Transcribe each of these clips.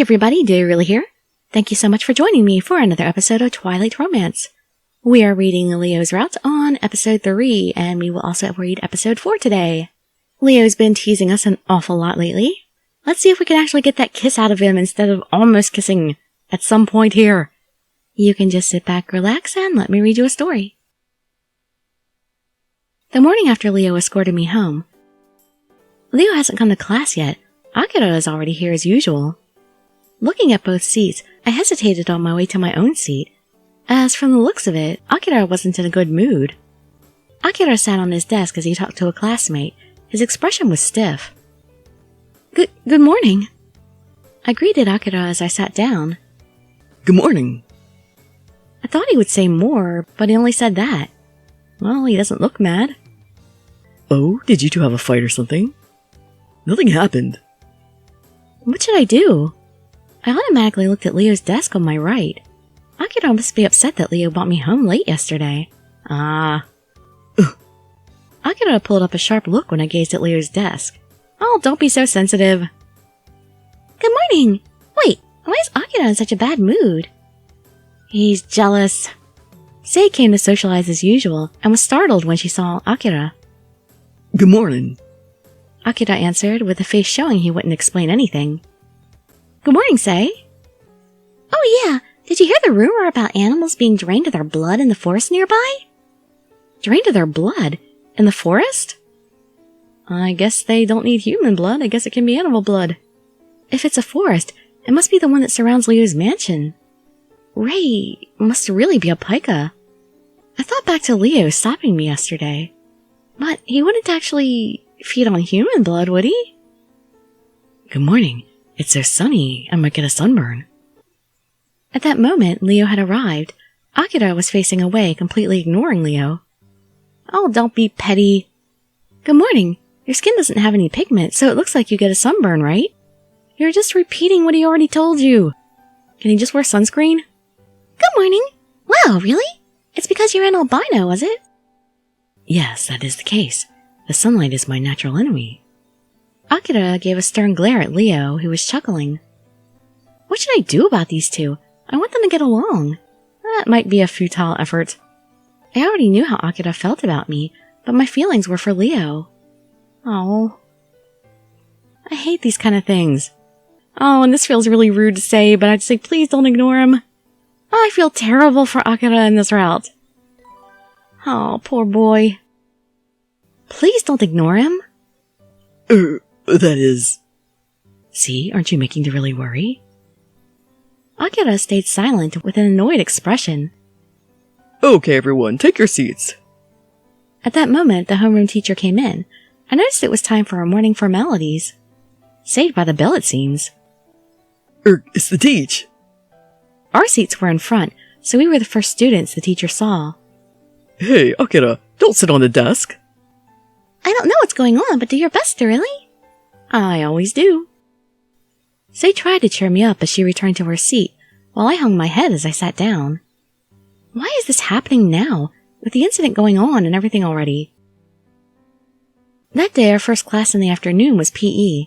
Hey everybody, Dirili here. Thank you so much for joining me for another episode of Twilight Romance. We are reading Leo's route on episode 3, and we will also read episode 4 today. Leo's been teasing us an awful lot lately. Let's see if we can actually get that kiss out of him instead of almost kissing at some point here. You can just sit back, relax, and let me read you a story. The morning after Leo escorted me home. Leo hasn't come to class yet. Akira is already here as usual. Looking at both seats, I hesitated on my way to my own seat, as from the looks of it, Akira wasn't in a good mood. Akira sat on his desk as he talked to a classmate. His expression was stiff. Good morning. I greeted Akira as I sat down. Good morning. I thought he would say more, but he only said that. Well, he doesn't look mad. Oh, did you two have a fight or something? Nothing happened. What should I do? I automatically looked at Leo's desk on my right. Akira must be upset that Leo brought me home late yesterday. Akira pulled up a sharp look when I gazed at Leo's desk. Oh, don't be so sensitive. Good morning. Wait, why is Akira in such a bad mood? He's jealous. Sei came to socialize as usual and was startled when she saw Akira. Good morning. Akira answered with a face showing he wouldn't explain anything. Good morning, Sei. Oh yeah, did you hear the rumor about animals being drained of their blood in the forest nearby? Drained of their blood? In the forest? I guess they don't need human blood. I guess it can be animal blood. If it's a forest, it must be the one that surrounds Leo's mansion. Ray must really be a pika. I thought back to Leo stopping me yesterday. But he wouldn't actually feed on human blood, would he? Good morning. It's so sunny, I might get a sunburn. At that moment, Leo had arrived. Akira was facing away, completely ignoring Leo. Oh, don't be petty. Good morning. Your skin doesn't have any pigment, so it looks like you get a sunburn, right? You're just repeating what he already told you. Can you just wear sunscreen? Good morning. Wow, really? It's because you're an albino, was it? Yes, that is the case. The sunlight is my natural enemy. Akira gave a stern glare at Leo, who was chuckling. What should I do about these two? I want them to get along. That might be a futile effort. I already knew how Akira felt about me, but my feelings were for Leo. Oh. I hate these kind of things. Oh, and this feels really rude to say, but I'd say please don't ignore him. Oh, I feel terrible for Akira in this route. Oh, poor boy. Please don't ignore him. That is... See, aren't you making Dirili worry? Akira stayed silent with an annoyed expression. Okay, everyone, take your seats. At that moment, the homeroom teacher came in. I noticed it was time for our morning formalities. Saved by the bell, it seems. It's the teach. Our seats were in front, so we were the first students the teacher saw. Hey, Akira, don't sit on the desk. I don't know what's going on, but do your best, Dirili. I always do. Sei tried to cheer me up as she returned to her seat, while I hung my head as I sat down. Why is this happening now, with the incident going on and everything already? That day, our first class in the afternoon was PE.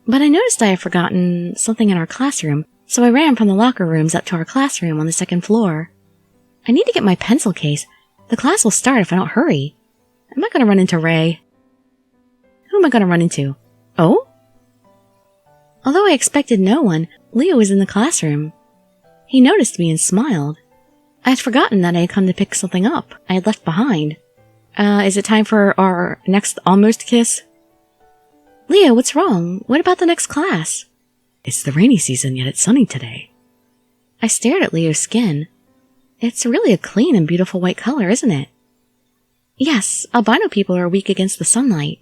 But I noticed I had forgotten something in our classroom, so I ran from the locker rooms up to our classroom on the second floor. I need to get my pencil case. The class will start if I don't hurry. Am I going to run into Ray? Who am I going to run into? Oh? Although I expected no one, Leo was in the classroom. He noticed me and smiled. I had forgotten that I had come to pick something up I had left behind. Is it time for our next almost kiss? Leo, what's wrong? What about the next class? It's the rainy season, yet it's sunny today. I stared at Leo's skin. It's really a clean and beautiful white color, isn't it? Yes, albino people are weak against the sunlight.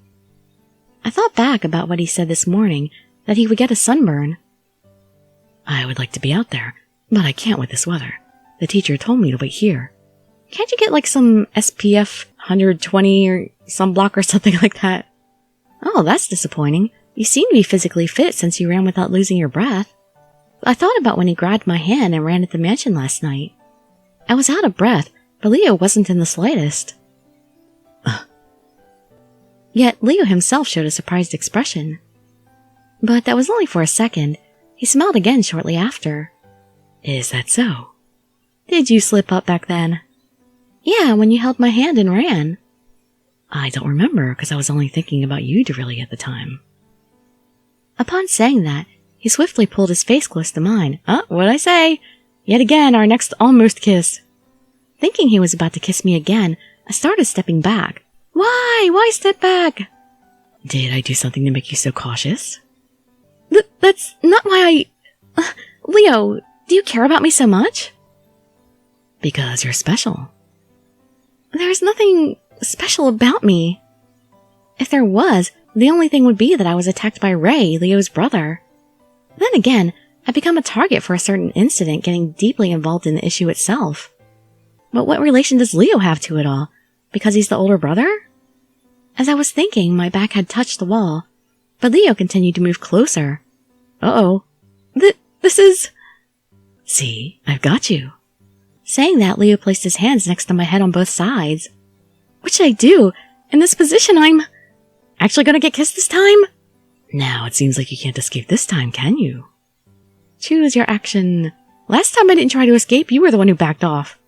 I thought back about what he said this morning, that he would get a sunburn. I would like to be out there, but I can't with this weather. The teacher told me to wait here. Can't you get like some SPF 120 or sunblock or something like that? Oh, that's disappointing. You seem to be physically fit since you ran without losing your breath. I thought about when he grabbed my hand and ran at the mansion last night. I was out of breath, but Leo wasn't in the slightest. Yet Leo himself showed a surprised expression. But that was only for a second. He smiled again shortly after. Is that so? Did you slip up back then? Yeah, when you held my hand and ran. I don't remember, because I was only thinking about you, Dirili, at the time. Upon saying that, he swiftly pulled his face close to mine. What'd I say? Yet again, our next almost kiss. Thinking he was about to kiss me again, I started stepping back. Why? Why step back? Did I do something to make you so cautious? That's not why Leo, do you care about me so much? Because you're special. There's nothing special about me. If there was, the only thing would be that I was attacked by Ray, Leo's brother. Then again, I've become a target for a certain incident, getting deeply involved in the issue itself. But what relation does Leo have to it all? Because he's the older brother? As I was thinking, my back had touched the wall, but Leo continued to move closer. Uh-oh. This is... See, I've got you. Saying that, Leo placed his hands next to my head on both sides. What should I do? In this position, I'm... actually gonna get kissed this time? Now it seems like you can't escape this time, can you? Choose your action. Last time I didn't try to escape, you were the one who backed off.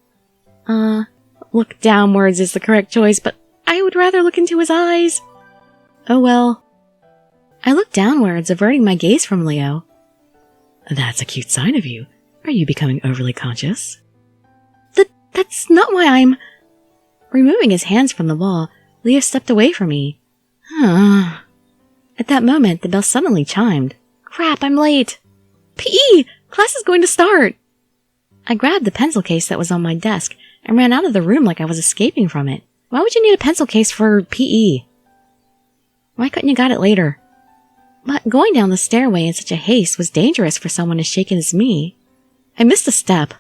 Look downwards is the correct choice, but I would rather look into his eyes. Oh well. I looked downwards, averting my gaze from Leo. That's a cute sign of you. Are you becoming overly conscious? That's not why I'm... Removing his hands from the wall, Leo stepped away from me. At that moment, the bell suddenly chimed. Crap, I'm late. PE! Class is going to start! I grabbed the pencil case that was on my desk and ran out of the room like I was escaping from it. Why would you need a pencil case for PE? Why couldn't you got it later? But going down the stairway in such a haste was dangerous for someone as shaken as me. I missed a step.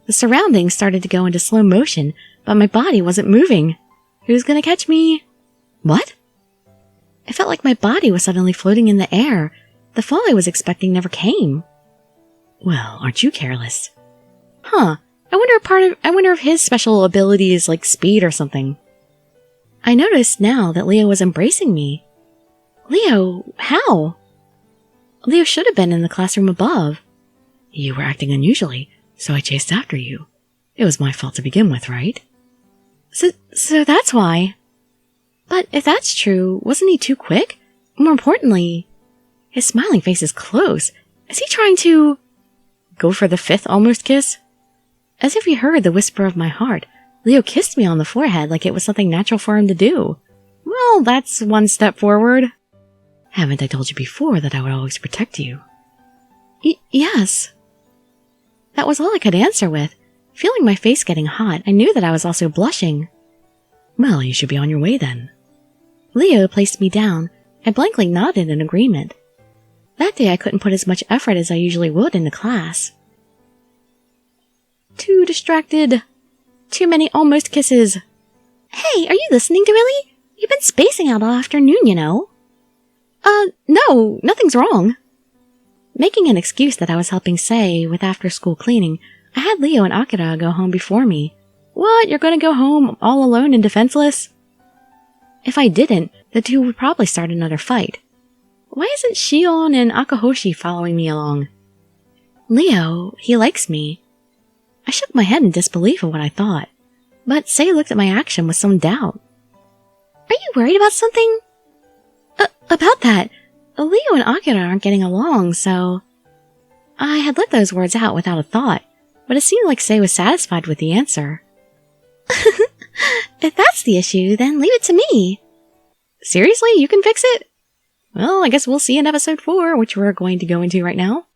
The surroundings started to go into slow motion, but my body wasn't moving. Who's gonna catch me? What? I felt like my body was suddenly floating in the air. The fall I was expecting never came. Well, aren't you careless? Huh. I wonder if his special ability is like speed or something. I noticed now that Leo was embracing me. Leo, how? Leo should have been in the classroom above. You were acting unusually, so I chased after you. It was my fault to begin with, right? So that's why. But if that's true, wasn't he too quick? More importantly, his smiling face is close. Is he trying to... go for the fifth almost kiss? As if he heard the whisper of my heart, Leo kissed me on the forehead like it was something natural for him to do. Well, that's one step forward. Haven't I told you before that I would always protect you? Yes. That was all I could answer with. Feeling my face getting hot, I knew that I was also blushing. Well, you should be on your way then. Leo placed me down. I blankly nodded in agreement. That day I couldn't put as much effort as I usually would into class. Too distracted. Too many almost kisses. Hey, are you listening, Dirili? You've been spacing out all afternoon, you know. No, nothing's wrong. Making an excuse that I was helping Sei with after-school cleaning, I had Leo and Akira go home before me. What? You're gonna go home all alone and defenseless? If I didn't, the two would probably start another fight. Why isn't Shion and Akahoshi following me along? Leo, he likes me. I shook my head in disbelief of what I thought, but Sei looked at my action with some doubt. Are you worried about something? About that, Leo and Akira aren't getting along, so... I had let those words out without a thought, but it seemed like Sei was satisfied with the answer. If that's the issue, then leave it to me. Seriously, you can fix it? Well, I guess we'll see in episode 4, which we're going to go into right now.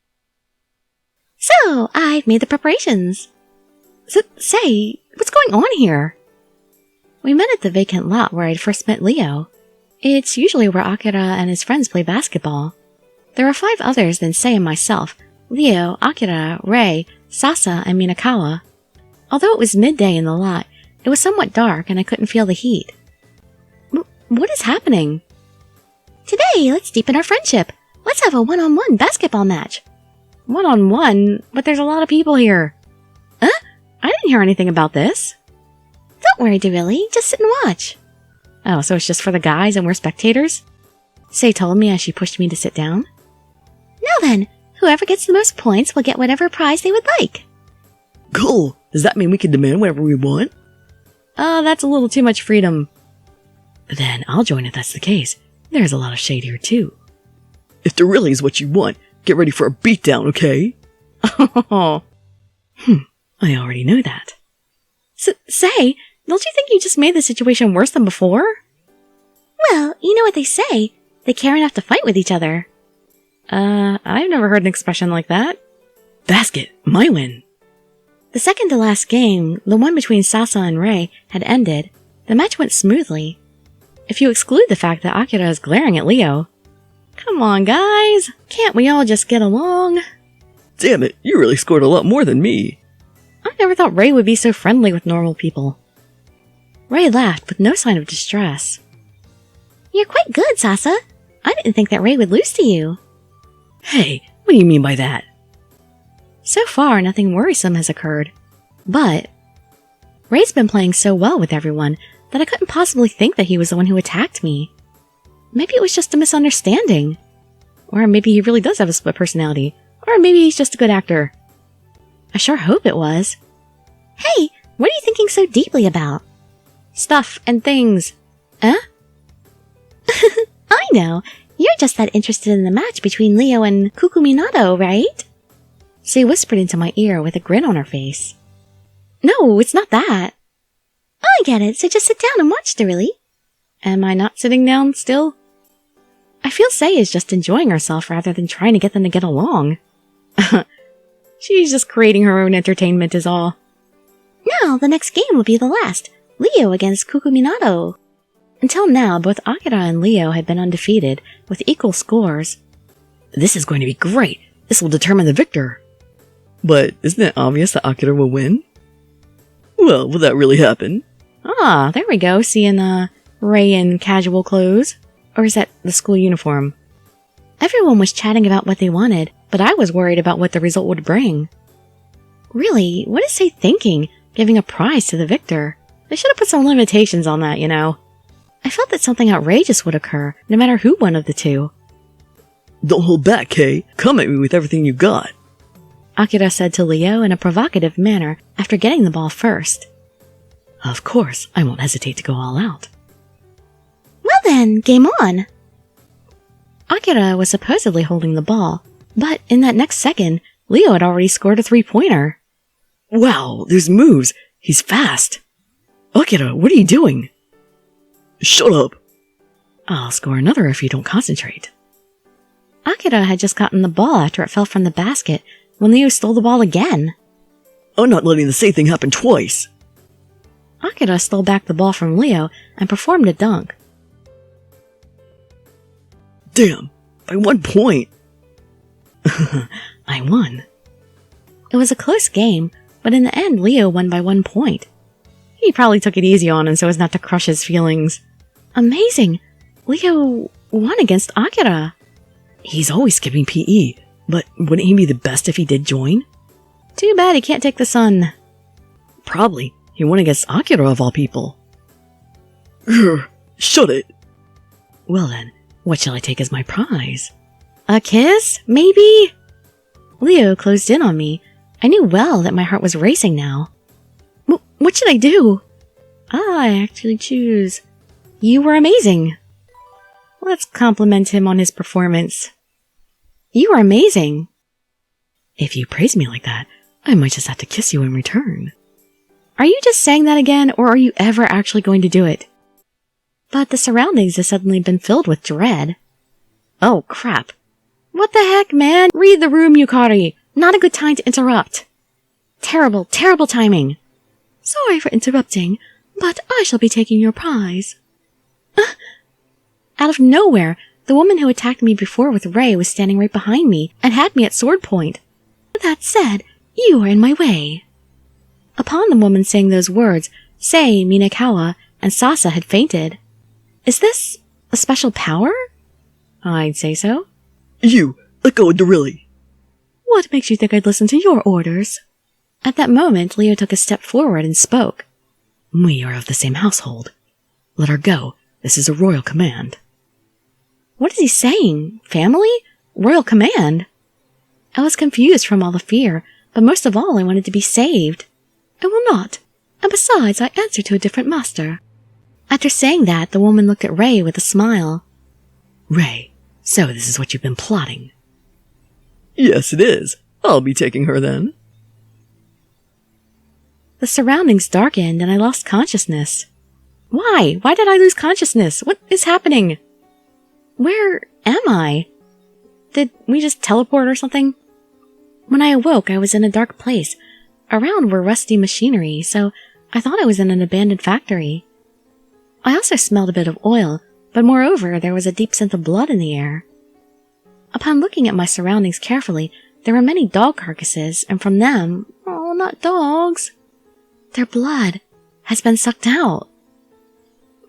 So, I've made the preparations. Sei, what's going on here? We met at the vacant lot where I'd first met Leo. It's usually where Akira and his friends play basketball. There are 5 others than Sei and myself: Leo, Akira, Ray, Sasa, and Minakawa. Although it was midday in the lot, it was somewhat dark and I couldn't feel the heat. What is happening? Today, let's deepen our friendship. Let's have a one-on-one basketball match. One-on-one? But there's a lot of people here. I didn't hear anything about this. Don't worry, Dirili. Just sit and watch. Oh, so it's just for the guys and we're spectators? Sei told me as she pushed me to sit down. Now then, Whoever gets the most points will get whatever prize they would like. Cool! Does that mean we can demand whatever we want? That's a little too much freedom. Then I'll join if that's the case. There's a lot of shade here, too. If Dirili is what you want, get ready for a beatdown, okay? Oh. I already know that. Say, don't you think you just made the situation worse than before? Well, you know what they say. They care enough to fight with each other. I've never heard an expression like that. Basket, my win. The second to last game, the one between Sasa and Ray, had ended. The match went smoothly. If you exclude the fact that Akira is glaring at Leo. Come on, guys. Can't we all just get along? Damn it, you really scored a lot more than me. I never thought Ray would be so friendly with normal people. Ray laughed with no sign of distress. You're quite good, Sasa. I didn't think that Ray would lose to you. Hey, what do you mean by that? So far, nothing worrisome has occurred. But Ray's been playing so well with everyone that I couldn't possibly think that he was the one who attacked me. Maybe it was just a misunderstanding. Or maybe he really does have a split personality. Or maybe he's just a good actor. I sure hope it was. Hey, what are you thinking so deeply about? Stuff and things. Huh? I know. You're just that interested in the match between Leo and Kukuminato, right? She whispered into my ear with a grin on her face. No, it's not that. I get it, so just sit down and watch, Dirili. Am I not sitting down still? I feel Sei is just enjoying herself rather than trying to get them to get along. She's just creating her own entertainment is all. Now, the next game will be the last. Leo against Kukuminato. Until now, both Akira and Leo had been undefeated, with equal scores. This is going to be great. This will determine the victor. But isn't it obvious that Akira will win? Well, will that really happen? Ah, there we go, seeing, Ray in casual clothes. Or is that the school uniform? Everyone was chatting about what they wanted, but I was worried about what the result would bring. Really, what is Sei thinking, giving a prize to the victor? They should have put some limitations on that, you know. I felt that something outrageous would occur, no matter who won of the two. Don't hold back, Kay. Come at me with everything you got. Akira said to Leo in a provocative manner after getting the ball first. Of course, I won't hesitate to go all out. Well then, game on! Akira was supposedly holding the ball, but in that next second, Leo had already scored a 3-pointer. Wow, there's moves! He's fast! Akira, what are you doing? Shut up! I'll score another if you don't concentrate. Akira had just gotten the ball after it fell from the basket when Leo stole the ball again. I'm not letting the same thing happen twice! Akira stole back the ball from Leo and performed a dunk. Damn, by 1 point! I won. It was a close game, but in the end Leo won by 1 point. He probably took it easy on him so as not to crush his feelings. Amazing! Leo won against Akira. He's always skipping PE, but wouldn't he be the best if he did join? Too bad he can't take the sun. Probably. He won against Akira of all people. Shut it! Well then, what shall I take as my prize? A kiss, maybe? Leo closed in on me. I knew well that my heart was racing now. What should I do? I actually choose. You were amazing. Let's compliment him on his performance. You were amazing. If you praise me like that, I might just have to kiss you in return. Are you just saying that again, or are you ever actually going to do it? But the surroundings have suddenly been filled with dread. Oh, crap. What the heck, man? Read the room, Yukari. Not a good time to interrupt. Terrible, terrible timing. Sorry for interrupting, but I shall be taking your prize. Out of nowhere, the woman who attacked me before with Ray was standing right behind me and had me at sword point. That said, you are in my way. Upon the woman saying those words, Sei, Minakawa, and Sasa had fainted. Is this a special power? I'd say so. You, let go of Dirili. What makes you think I'd listen to your orders? At that moment, Leo took a step forward and spoke. We are of the same household. Let her go. This is a royal command. What is he saying? Family? Royal command? I was confused from all the fear, but most of all I wanted to be saved. I will not. And besides, I answer to a different master. After saying that, the woman looked at Ray with a smile. Ray, so this is what you've been plotting. Yes, it is. I'll be taking her then. The surroundings darkened and I lost consciousness. Why? Why did I lose consciousness? What is happening? Where am I? Did we just teleport or something? When I awoke, I was in a dark place. Around were rusty machinery, so I thought I was in an abandoned factory. I also smelled a bit of oil, but moreover, there was a deep scent of blood in the air. Upon looking at my surroundings carefully, there were many dog carcasses, and from them, oh, not dogs, their blood has been sucked out.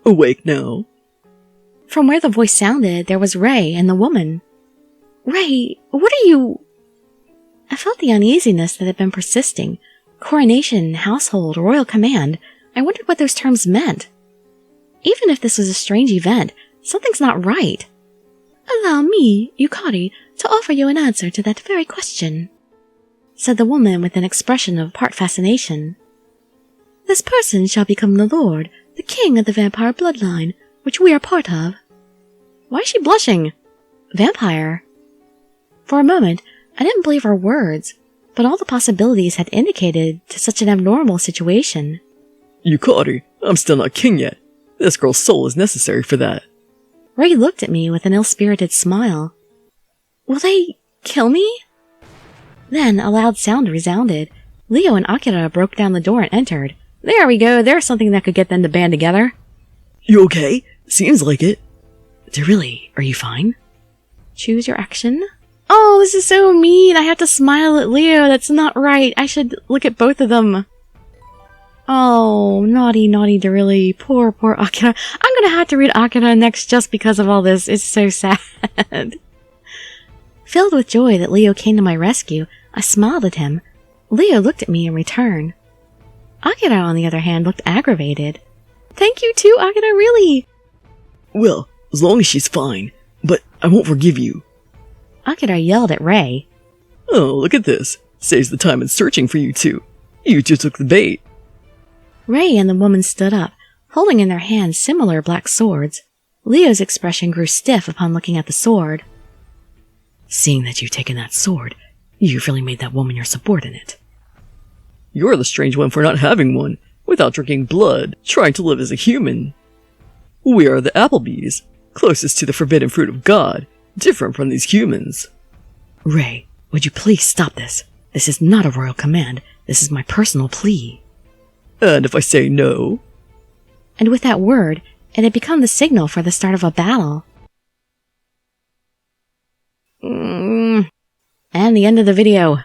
Awake now. From where the voice sounded, there was Ray and the woman. Ray, what are you? I felt the uneasiness that had been persisting. Coronation, household, royal command. I wondered what those terms meant. Even if this was a strange event, something's not right. Allow me, Yukari, to offer you an answer to that very question, said the woman with an expression of part fascination. This person shall become the lord, the king of the vampire bloodline, which we are part of. Why is she blushing? Vampire. For a moment, I didn't believe her words, but all the possibilities had indicated to such an abnormal situation. Yukari, I'm still not king yet. This girl's soul is necessary for that. Ray looked at me with an ill-spirited smile. Will they kill me? Then a loud sound resounded. Leo and Akira broke down the door and entered. There we go, there's something that could get them to band together. You okay? Seems like it. Dirili, are you fine? Choose your action. Oh, this is so mean. I have to smile at Leo. That's not right. I should look at both of them. Oh, naughty, naughty Dirili. Poor, poor Akira. I'm gonna have to read Akira next just because of all this. It's so sad. Filled with joy that Leo came to my rescue, I smiled at him. Leo looked at me in return. Akira, on the other hand, looked aggravated. Thank you too, Akira, really. Well, as long as she's fine. But I won't forgive you. Akira yelled at Ray. Oh, look at this. Saves the time in searching for you two. You two took the bait. Ray and the woman stood up, holding in their hands similar black swords. Leo's expression grew stiff upon looking at the sword. Seeing that you've taken that sword, you've really made that woman your subordinate. You're the strange one for not having one, without drinking blood, trying to live as a human. We are the Applebys, closest to the forbidden fruit of God, different from these humans. Ray, would you please stop this? This is not a royal command. This is my personal plea. And if I say no? And with that word, it had become the signal for the start of a battle. And the end of the video.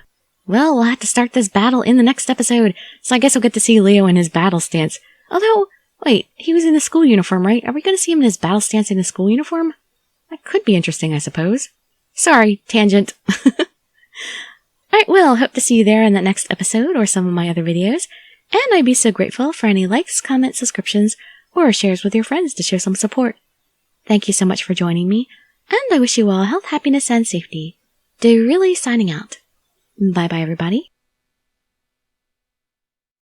Well, we'll have to start this battle in the next episode, so I guess we'll get to see Leo in his battle stance. Although, wait, he was in the school uniform, right? Are we going to see him in his battle stance in the school uniform? That could be interesting, I suppose. Sorry, tangent. Alright, well, hope to see you there in that next episode or some of my other videos. And I'd be so grateful for any likes, comments, subscriptions, or shares with your friends to show some support. Thank you so much for joining me, and I wish you all health, happiness, and safety. Dirili signing out. Bye-bye, everybody.